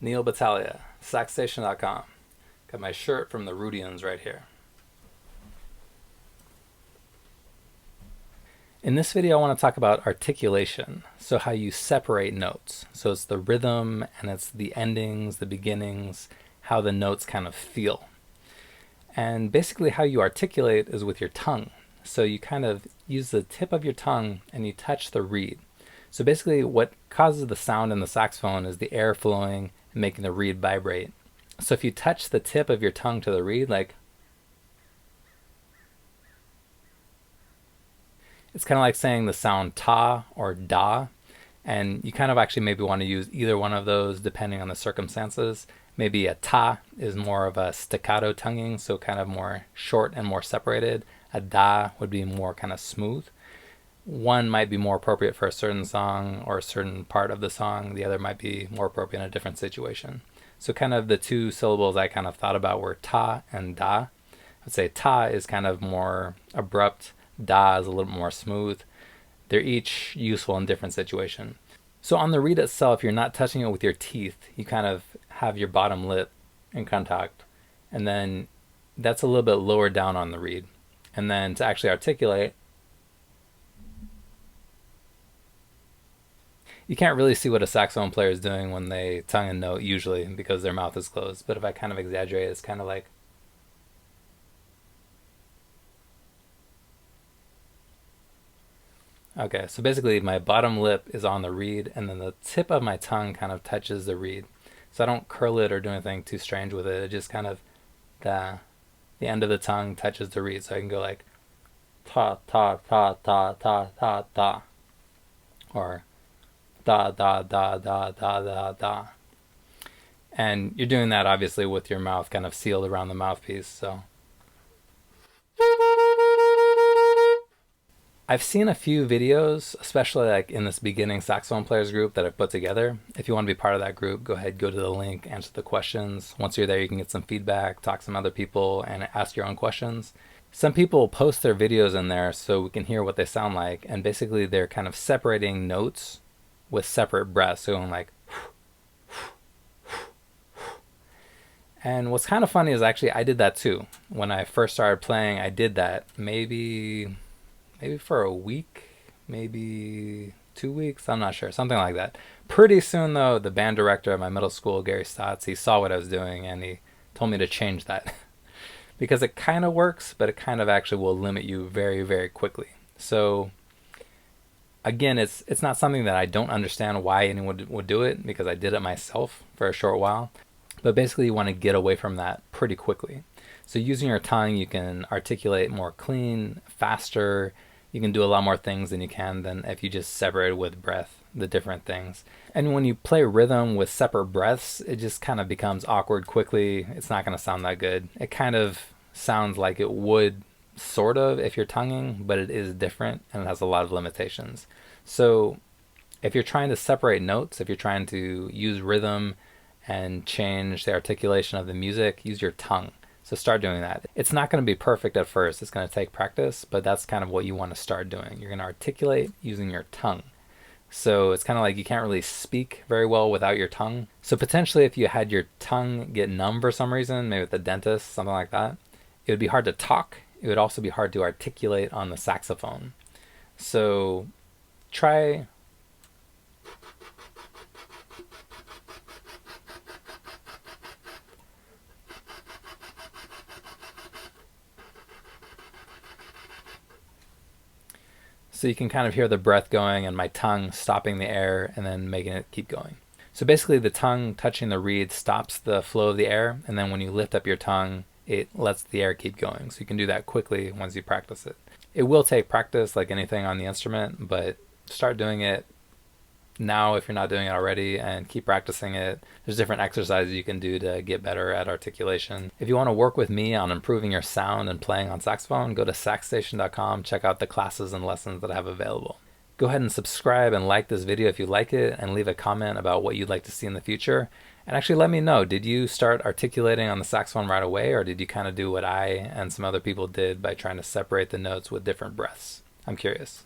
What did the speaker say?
Neal Battaglia, Saxstation.com. Got my shirt from the Rudians right here. In this video I want to talk about articulation, so how you separate notes. So it's the rhythm and it's the endings, the beginnings, how the notes kind of feel. And basically how you articulate is with your tongue. So you kind of use the tip of your tongue and you touch the reed. So basically what causes the sound in the saxophone is the air flowing and making the reed vibrate. So if you touch the tip of your tongue to the reed, like, it's kind of like saying the sound ta or da, and you kind of actually maybe want to use either one of those depending on the circumstances. Maybe a ta is more of a staccato tonguing, so kind of more short and more separated. A da would be more kind of smooth. One might be more appropriate for a certain song or a certain part of the song. The other might be more appropriate in a different situation. So kind of the two syllables I kind of thought about were ta and da. I'd say ta is kind of more abrupt. Da is a little more smooth. They're each useful in different situations. So on the reed itself, you're not touching it with your teeth. You kind of have your bottom lip in contact, and then that's a little bit lower down on the reed. And then to actually articulate, you can't really see what a saxophone player is doing when they tongue a note usually because their mouth is closed. But if I kind of exaggerate, it's kind of like, okay, so basically my bottom lip is on the reed and then the tip of my tongue kind of touches the reed. So I don't curl it or do anything too strange with it. It just kind of, the end of the tongue touches the reed. So I can go like ta ta ta ta ta ta ta, or da da da da da da da. And you're doing that obviously with your mouth kind of sealed around the mouthpiece. So I've seen a few videos, especially like in this beginning saxophone players group that I've put together. If you want to be part of that group, go ahead, go to the link, answer the questions. Once you're there, you can get some feedback, talk to some other people, and ask your own questions. Some people post their videos in there so we can hear what they sound like, and basically they're kind of separating notes with separate breaths, so going like, and what's kind of funny is actually I did that too. When I first started playing, I did that maybe for a week, maybe 2 weeks, I'm not sure, something like that. Pretty soon though, the band director at my middle school, Gary Stotts, he saw what I was doing and he told me to change that because it kind of works, but it kind of actually will limit you very, very quickly. So again, it's not something that I don't understand why anyone would do it, because I did it myself for a short while. But basically you want to get away from that pretty quickly. So using your tongue, you can articulate more clean, faster. You can do a lot more things than you can than if you just separate with breath, the different things. And when you play rhythm with separate breaths, it just kind of becomes awkward quickly. It's not going to sound that good. It kind of sounds like it would sort of if you're tonguing, but it is different and it has a lot of limitations. So if you're trying to separate notes, if you're trying to use rhythm and change the articulation of the music, use your tongue. So start doing that. It's not going to be perfect at first. It's going to take practice, but that's kind of what you want to start doing. You're going to articulate using your tongue. So it's kind of like you can't really speak very well without your tongue. So potentially if you had your tongue get numb for some reason, maybe with the dentist, something like that, it would be hard to talk. It would also be hard to articulate on the saxophone. So try so you can kind of hear the breath going and my tongue stopping the air and then making it keep going. So basically the tongue touching the reed stops the flow of the air, and then when you lift up your tongue, it lets the air keep going. So you can do that quickly once you practice it. It will take practice like anything on the instrument, but start doing it now if you're not doing it already, and keep practicing it. There's different exercises you can do to get better at articulation. If you want to work with me on improving your sound and playing on saxophone, go to saxstation.com, check out the classes and lessons that I have available. Go ahead and subscribe and like this video if you like it, and leave a comment about what you'd like to see in the future. And actually let me know, did you start articulating on the saxophone right away, or did you kind of do what I and some other people did by trying to separate the notes with different breaths? I'm curious.